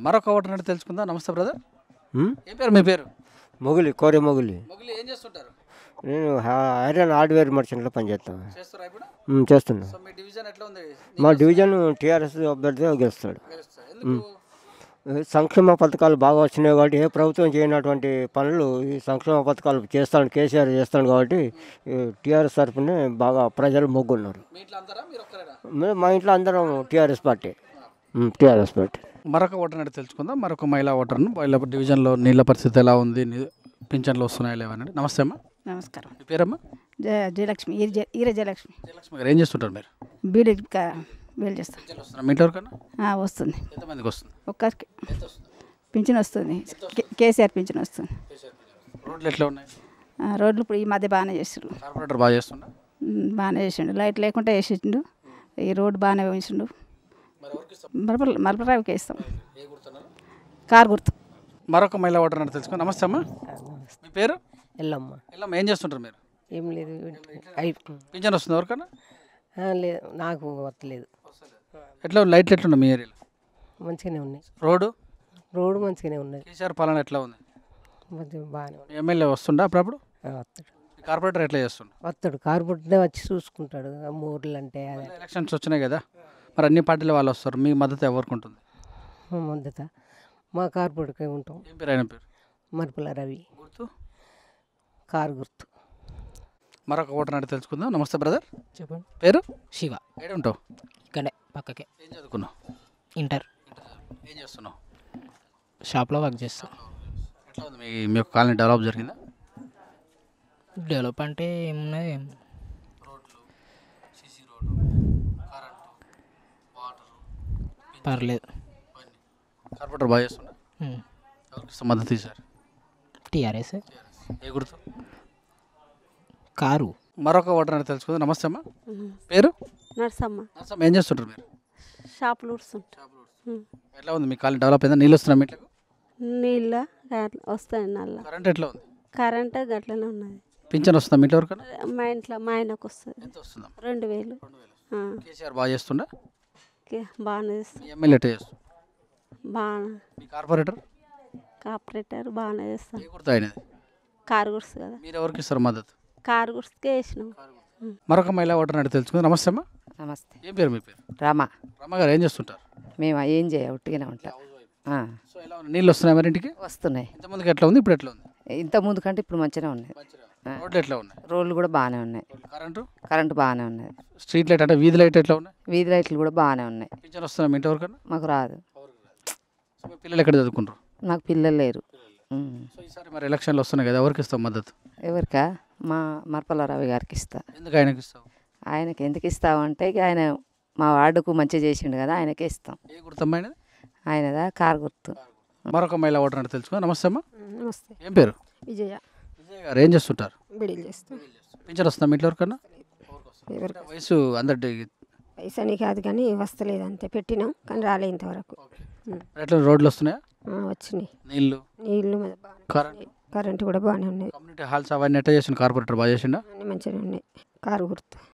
మరొక ఓటర్ అంటే తెలుసుకుందాం. నమస్తే బ్రదర్. ఏం పేరు మీ పేరు? మొగులి కోరే మొగులి. మొగిలి ఏం చేస్తుంటారు? నేను ఐరన్ హార్డ్వేర్ మర్చెంట్లో పనిచేస్తాను. చేస్తారా ఇప్పుడు? చేస్తున్నా. సో మీ డివిజన్ ఎట్లా ఉంది? మా డివిజన్ టీఆర్ఎస్ అభ్యర్థి గెలుస్తాడు. గెలుస్తారు. ఎందుకు? సంక్షేమ పథకాలు బాగా వచ్చినాయి కాబట్టి ఏ ప్రభుత్వం చేయనటువంటి పనులు ఈ సంక్షేమ పథకాలు చేస్తాడు కేసీఆర్ చేస్తాడు కాబట్టి టీఆర్ఎస్ తరఫునే బాగా ప్రజలు మొగ్గున్నారు. మీ ఇంట్లో అందరా మీరు ఒక్కరేనా? మా ఇంట్లో అందరం టీఆర్ఎస్ పార్టీ. TRS party. మరొక ఓటర్ అంటే తెలుసుకుందాం. మరొక మహిళా ఓటర్ను వాళ్ళ డివిజన్లో నీళ్ళ పరిస్థితి ఎలా ఉంది, పింఛన్లు వస్తున్నాయి లేవనండి. నమస్తే అమ్మా. నమస్కారం. మీ పేరమ్మా? జయలక్ష్మి ఈర జయలక్ష్మి. జయలక్ష్మి గారు ఏం చేస్తుంటారు మీరు? బీడీ బీల్ చేస్తాం. పింఛన్లు వస్తున్నాయి మీ ఇంటి వరకన్నా? వస్తుంది. ఎంతమందికి వస్తుంది? ఒక్కరికి ఎంత వస్తుంది? పింఛన్ వస్తుంది. కేసీఆర్ పింఛన్ వస్తుంది. రోడ్లు ఎట్లా ఉన్నాయి? రోడ్లు ఇప్పుడు ఈ మధ్య బాగానే చేసిండు. కార్పొరేటర్ బాగా చేస్తుండ? బాగానే చేసిండు. లైట్ లేకుండా వేసిండు. ఈ రోడ్డు బాగానే వేసిండు. మలపరావుకి వేస్తాం. కారు గుర్తు. మరొక మహిళా ఓటర్ అంటే తెలుసుకో. నమస్తే అమ్మా. మీ పేరు? ఎల్లమ్మ. ఎల్లమ్మ ఏం చేస్తుంటారు మీరు? ఏం లేదు. పింఛన్ వస్తుంది ఎవరికన్నా? లేదు, నాకు వస్తలేదు. ఎట్లా లైట్లు ఎట్లున్నాయి మీ ఏరియాలో? మంచిగానే ఉన్నాయి. రోడ్డు మంచిగానే ఉన్నది. కేసీఆర్ పాలన ఎట్లా ఉంది? మంచిగా బాగానే ఉంది. ఎమ్మెల్యే వస్తుండా అప్పుడప్పుడు? వస్తాడు. కార్పొరేటర్ ఎట్లా చేస్తుండ? వస్తాడు. కార్పొరేటర్ వచ్చి చూసుకుంటాడు. ఊర్లు అంటే అదే ఎలక్షన్స్ వచ్చినాయి కదా, మరి అన్ని పార్టీల వాళ్ళు వస్తారు. మీ మద్దతు ఎవరికి ఉంటుంది? మద్దత మా కార్పొరేటర్కే ఉంటాం. ఏం పేరు ఆయన పేరు? మర్పుల రవి. గుర్తు? కారు గుర్తు. మరొక ఓటర్ అంటే తెలుసుకుందాం. నమస్తే బ్రదర్. చెప్పండి. పేరు? శివ. ఏడు ఉంటావు? ఇక్కడే పక్కకే. ఏం చదువుకున్నావు? ఇంటర్. ఏం చేస్తున్నావు? షాప్లో వర్క్ చేస్తా. ఎట్లా ఉంది మీ యొక్క కాలనీ డెవలప్ జరిగిందా? డెవలప్ అంటే ఏమున్నది, రోడ్లు, సీసీ రోడ్డు, కరెంటు, వాటరు, పర్లేదు. కార్పొరేటర్ బాగా చేస్తున్నా? ఎవరికి మద్దతు తీశారు? టీఆర్ఎస్. ఏ గుర్తు? కారు. మరొక ఓటర్ అంటే తెలుసుకుందాం. నమస్తే అమ్మా. పేరు? నర్సమ్మ. నర్సమ్మ ఏం చేస్తుంటారు మీరు? షాపులు ఊడుస్తుంటా. ఎట్లా ఉంది మీ కాలనీ డెవలప్ అయిందా? నీళ్ళు వస్తున్నాయి మీ ఇంట్లోకి? నీళ్ళ వస్తాయి. నల్ల కరెంట్ ఎట్లా ఉంది? కరెంట్ గట్లనే ఉన్నది. పింఛన్ వస్తుందా మీ ఇంట్లో వరకు? మా ఇంట్లో మా ఆయనకు వస్తుంది. ఎంత వస్తుందా? 2000. కేసీఆర్ బాగా చేస్తుండా? బాగానే చేస్తుంది. ఎమ్మెల్యే ఎట్లా చేస్తుంది? బాగా. మీ కార్పొరేటర్? కార్పొరేటర్ బాగానే ఏ చేస్తాం. గుర్తు ఆయనది? కారు గుర్సు కదా. మీరు ఎవరికి ఇస్తారు మద్దతు? కారు గుర్సుకే వేసినాం. మరొక మహిళా ఓటర్ అంటే తెలుసుకుందాం. నమస్తే అమ్మా. నమస్తే. ఏం పేరు మీ పేరు? రామా. రమ్మగారు ఏం చేస్తుంటారు? మేము ఏం చేయ ఉట్టిగానే ఉంటాం. సో ఎలా ఉంది? నీళ్ళు వస్తున్నాయి మరి ఇంటికి? వస్తున్నాయి. ఇంతమందికి ఎట్లా ఉంది, ఇప్పుడు ఎట్లా ఉంది? ఇంత ముందు కంటే ఇప్పుడు మంచిగా ఉన్నాయి. రోడ్లు ఎట్లా ఉన్నాయి? రోడ్లు కూడా బాగానే ఉన్నాయి. కరెంటు బాగానే ఉన్నది. స్ట్రీట్ లైట్ అంటే వీధి లైట్ ఎట్లా ఉన్నాయి? వీధి లైట్లు కూడా బాగానే ఉన్నాయి. పింఛన్ వస్తున్నాయి మీ ఇంటి వరకు? మాకు రాదు. సో మీ పిల్లలు ఎక్కడ చదువుకుంటారు? నాకు పిల్లలు లేరు. సో ఈసారి మరి ఎలక్షన్లు వస్తున్నాయి కదా, ఎవరికి ఇస్తావు మద్దతు? ఎవరికా? మా మర్పల రవి గారికి ఇస్తా. ఎందుకు ఆయనకి ఇస్తావు? ఆయనకి ఎందుకు ఇస్తామంటే ఇక ఆయన మా వార్డుకు మంచిగా చేసిండు కదా, ఆయనకే ఇస్తాం. ఏ గుర్తమ్మా ఆయనది? ఆయనదా కారు గుర్తు. మరొక మహిళా ఓటర్ అంటే తెలుసుకో. నమస్తే అమ్మా. నమస్తే. ఏం పేరు? విజయ. విజయ్ గారు ఏం చేస్తుంటారు? బీడీలు చేస్తాం. పింఛన్ వస్తుందా మీ ఇంట్లో వరకన్నా? వయసు అందరి పైసా అని కాదు కానీ వస్తలేదు, అంతే. పెట్టినాం కానీ రాలే ఇంతవరకు. ఎట్లా రోడ్లు వస్తున్నాయా? వచ్చినాయి. నీళ్ళు, కరెంటు కూడా బాగానే ఉన్నాయి. కమ్యూనిటీ హాల్స్ అవన్నీ ఎట్లా చేసిన కార్పొరేటర్ బాగా చేసిండా? అన్నీ మంచిగా ఉన్నాయి. కారు గుర్తు.